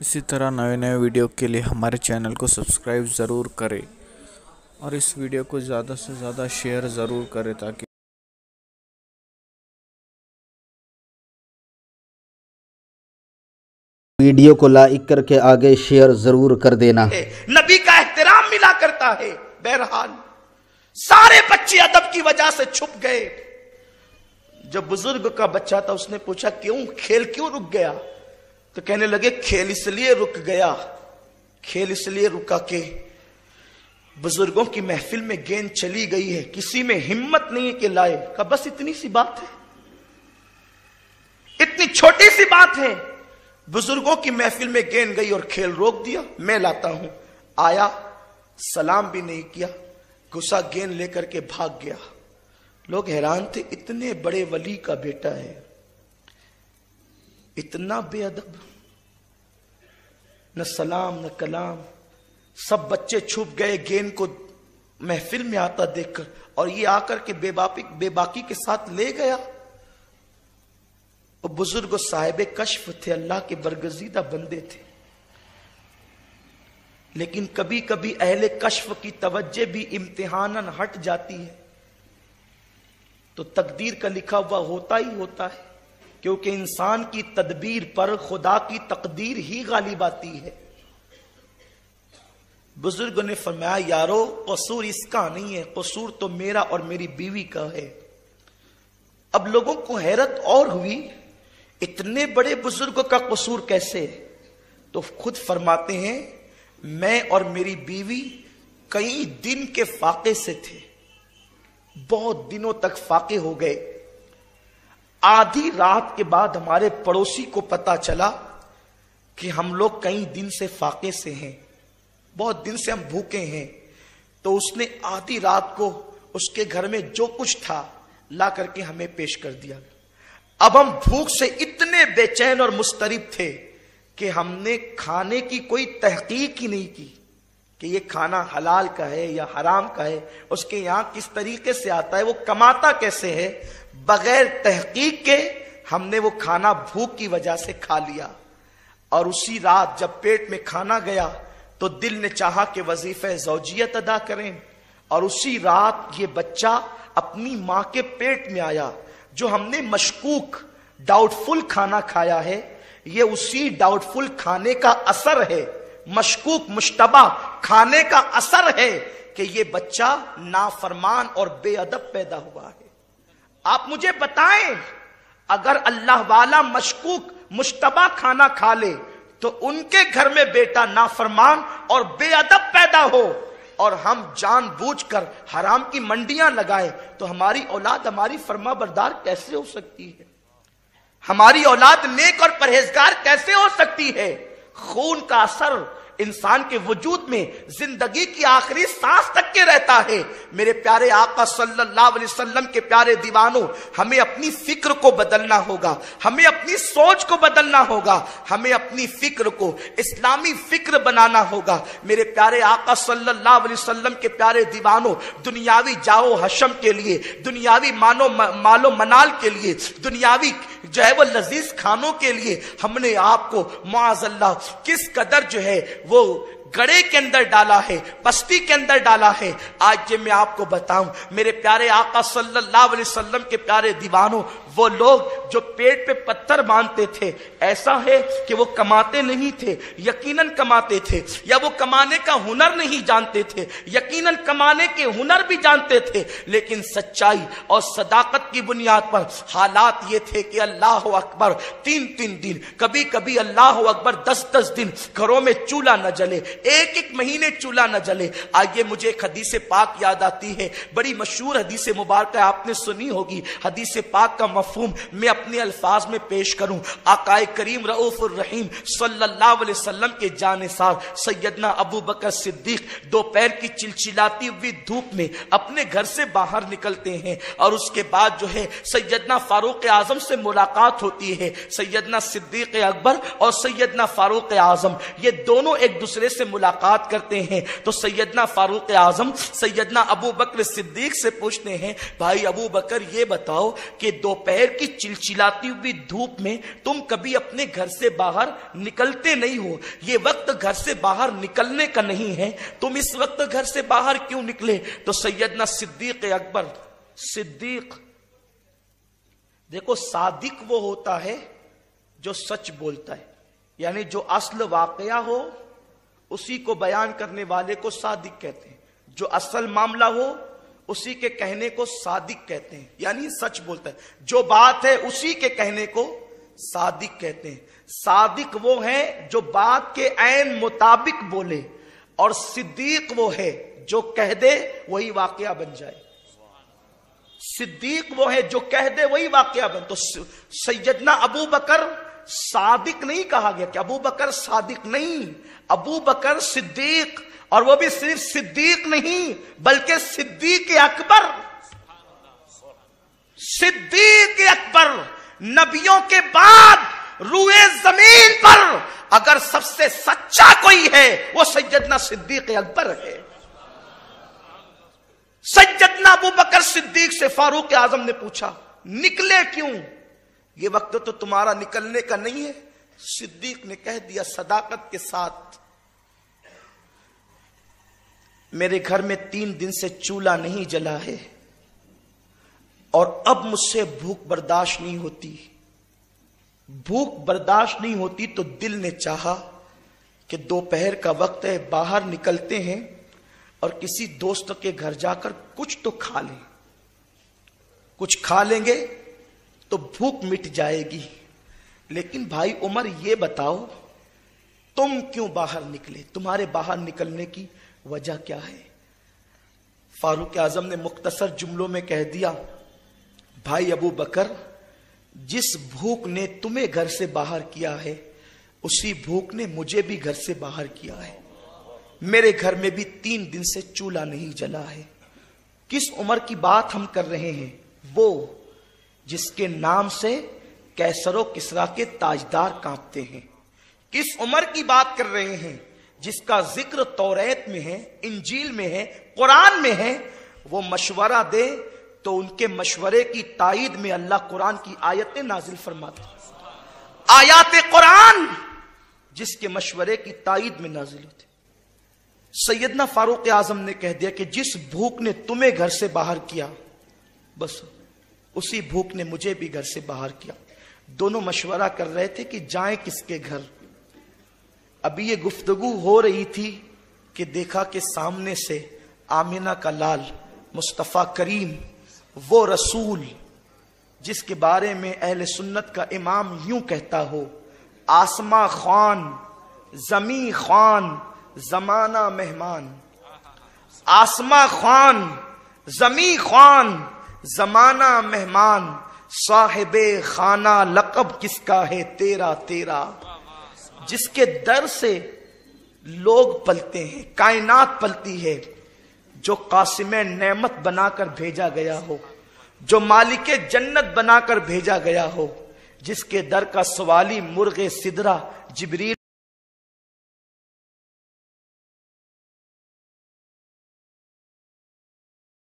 इसी तरह नए नए वीडियो के लिए हमारे चैनल को सब्सक्राइब ज़रूर करें और इस वीडियो को ज़्यादा से ज़्यादा शेयर ज़रूर करें ताकि वीडियो को लाइक करके आगे शेयर जरूर कर देना। नबी का एहतराम मिला करता है। बहरहाल सारे बच्चे अदब की वजह से छुप गए। जब बुजुर्ग का बच्चा था उसने पूछा क्यों, खेल क्यों रुक गया? तो कहने लगे खेल इसलिए रुक गया, खेल इसलिए रुका कि बुजुर्गों की महफिल में गेंद चली गई है, किसी में हिम्मत नहीं है कि लाए। का बस इतनी सी बात है, इतनी छोटी सी बात है। बुजुर्गों की महफिल में गेंद गई और खेल रोक दिया। मैं लाता हूं। आया, सलाम भी नहीं किया, गुस्सा गेंद लेकर के भाग गया। लोग हैरान थे, इतने बड़े वली का बेटा है, इतना बेअदब, न सलाम न कलाम। सब बच्चे छुप गए गेंद को महफिल में आता देखकर, और ये आकर के बेबाकी के साथ ले गया। वो बुजुर्ग साहिब कश्फ थे, अल्लाह के बरगजीदा बंदे थे, लेकिन कभी कभी अहले कश्फ की तवज्जे भी इम्तिहानन हट जाती है तो तकदीर का लिखा हुआ होता ही होता है, क्योंकि इंसान की तदबीर पर खुदा की तकदीर ही गालिब आती है। बुजुर्ग ने फरमाया यारो कसूर इसका नहीं है, कसूर तो मेरा और मेरी बीवी का है। अब लोगों को हैरत और हुई, इतने बड़े बुजुर्ग का कसूर कैसे? तो खुद फरमाते हैं मैं और मेरी बीवी कई दिन के फाके से थे, बहुत दिनों तक फाके हो गए। आधी रात के बाद हमारे पड़ोसी को पता चला कि हम लोग कई दिन से फाके से हैं, बहुत दिन से हम भूखे हैं। तो उसने आधी रात को उसके घर में जो कुछ था ला करके हमें पेश कर दिया। अब हम भूख से इतने बेचैन और मुस्तरिब थे कि हमने खाने की कोई तहकीक ही नहीं की कि ये खाना हलाल का है या हराम का है, उसके यहां किस तरीके से आता है, वो कमाता कैसे है। बगैर तहकीक के हमने वो खाना भूख की वजह से खा लिया। और उसी रात जब पेट में खाना गया तो दिल ने चाहा कि वजीफे ज़ौजियत अदा करें, और उसी रात ये बच्चा अपनी मां के पेट में आया। जो हमने मशकूक डाउटफुल खाना खाया है, ये उसी डाउटफुल खाने का असर है, मशकूक मुश्तबा खाने का असर है कि ये बच्चा नाफरमान और बेअदब पैदा हुआ है। आप मुझे बताएं, अगर अल्लाह वाला मशकूक मुश्तबा खाना खा ले तो उनके घर में बेटा नाफरमान और बेअदब पैदा हो, और हम जानबूझकर हराम की मंडियां लगाए, तो हमारी औलाद हमारी फर्माबरदार कैसे हो सकती है? हमारी औलाद नेक और परहेजगार कैसे हो सकती है? खून का असर इंसान के वजूद में जिंदगी की आखिरी सांस तक के रहता है। मेरे प्यारे आका सल्लल्लाहु अलैहि वसल्लम के प्यारे दीवानों, हमें अपनी फिक्र को बदलना होगा, हमें अपनी सोच को बदलना होगा, हमें अपनी फिक्र को इस्लामी फिक्र बनाना होगा। मेरे प्यारे आका सल्लल्लाहु अलैहि वसल्लम के प्यारे दीवानों, दुनियावी जाओ हशम के लिए, दुनियावी मालो मनाल के लिए, दुनियावी जो है वो लजीज खानों के लिए हमने आपको माअज़ल्लाह किस कदर जो है वो गड़े के अंदर डाला है, बस्ती के अंदर डाला है। आज ये मैं आपको बताऊं, मेरे प्यारे आका सल्लल्लाहु अलैहि वसल्लम के प्यारे दीवानों, वो लोग जो पेट पे पत्थर बांधते थे, ऐसा है कि वो कमाते नहीं थे, यकीनन कमाते थे, या वो कमाने का हुनर नहीं जानते थे, यकीनन कमाने के हुनर भी जानते थे, लेकिन सच्चाई और सदाकत की बुनियाद पर हालात ये थे कि अल्लाह अकबर 3-3 दिन, कभी कभी अल्लाह अकबर 10-10 दिन घरों में चूल्हा न जले, एक महीने चूल्हा न जले। आइए मुझे एक हदीस पाक याद आती है, बड़ी मशहूर हदीस मुबारक आपने सुनी होगी। हदीस पाक का मफहूम मैं अपने अल्फाज में पेश करूं। आकाए करीम रऊफुर रहीम सल्लल्लाहु अलैहि वसल्लम के जानिसार सैयदना अबू बकर सिद्दीक दोपहर की चिलचिलाती हुई धूप में अपने घर से बाहर निकलते हैं, और उसके बाद जो है सैयदना फारूक आजम से मुलाकात होती है। सैयदना सिद्दीक अकबर और सैयदना फारूक आजम, ये दोनों एक दूसरे से मुलाकात करते हैं तो सैयदना फारूक आजम सैयदना अबू बकर सिद्दीक से पूछते हैं, भाई अबू बकर ये बताओ कि दोपहर की चिलचिलाती हुई धूप में तुम कभी अपने घर से बाहर निकलते नहीं हो, ये वक्त घर से बाहर निकलने का नहीं है, तुम इस वक्त घर से बाहर क्यों निकले? तो सैयदना सिद्दीक अकबर, सिद्दीक देखो, सादिक वो होता है जो सच बोलता है, यानी जो असल वाकया हो उसी को बयान करने वाले को सादिक कहते हैं, जो असल मामला हो उसी के कहने को सादिक कहते हैं, यानी सच बोलता है, जो बात है उसी के कहने को सादिक कहते हैं। सादिक वो है जो बात के ऐन मुताबिक बोले, और सिद्दीक वो है जो कह दे वही वाकया बन जाए। सिद्दीक वो है जो कह दे वही वाकया बन। तो सैयदना अबू बकर सादिक नहीं कहा गया कि अबू बकर सादिक नहीं, अबू बकर सिद्दीक, और वो भी सिर्फ सिद्दीक नहीं बल्कि सिद्दीक अकबर। सिद्दीक अकबर, नबियों के बाद रूए जमीन पर अगर सबसे सच्चा कोई है वो सैयदना सिद्दीक अकबर है। सैयदना अबू बकर सिद्दीक से फारूक आजम ने पूछा, निकले क्यों? ये वक्त तो तुम्हारा निकलने का नहीं है। सिद्दीक ने कह दिया सदाकत के साथ, मेरे घर में 3 दिन से चूल्हा नहीं जला है और अब मुझसे भूख बर्दाश्त नहीं होती। भूख बर्दाश्त नहीं होती तो दिल ने चाहा कि दोपहर का वक्त है, बाहर निकलते हैं और किसी दोस्त के घर जाकर कुछ तो खा लें, कुछ खा लेंगे तो भूख मिट जाएगी। लेकिन भाई उमर ये बताओ तुम क्यों बाहर निकले, तुम्हारे बाहर निकलने की वजह क्या है? फारूक आजम ने मुख्तसर जुमलों में कह दिया, भाई अबू बकर, जिस भूख ने तुम्हें घर से बाहर किया है उसी भूख ने मुझे भी घर से बाहर किया है। मेरे घर में भी 3 दिन से चूल्हा नहीं जला है। किस उमर की बात हम कर रहे हैं? वो जिसके नाम से कैसरो किसरा के ताजदार कांपते हैं। किस उमर की बात कर रहे हैं? जिसका जिक्र तौरात में है, इंजील में है, कुरान में है। वो मशवरा दे तो उनके मशवरे की तायीद में अल्लाह कुरान की आयतें नाजिल फरमाते। आयात कुरान जिसके मशवरे की तायीद में नाजिल होते। सैयदना फारूक आजम ने कह दिया कि जिस भूख ने तुम्हें घर से बाहर किया, बस उसी भूख ने मुझे भी घर से बाहर किया। दोनों मशवरा कर रहे थे कि जाएं किसके घर। अभी ये गुफ्तगू हो रही थी कि देखा कि सामने से आमिना का लाल मुस्तफा करीम, वो रसूल जिसके बारे में अहले सुन्नत का इमाम यूं कहता हो, आसमा खान जमी खान जमाना मेहमान। आसमा खान जमी खान जमाना मेहमान, साहिबे खाना लक़ब किसका है तेरा तेरा। जिसके दर से लोग पलते हैं, कायनात पलती है, जो कासिमे नेमत बनाकर भेजा गया हो, जो मालिके जन्नत बनाकर भेजा गया हो, जिसके दर का सवाली मुर्गे सिदरा जिब्रील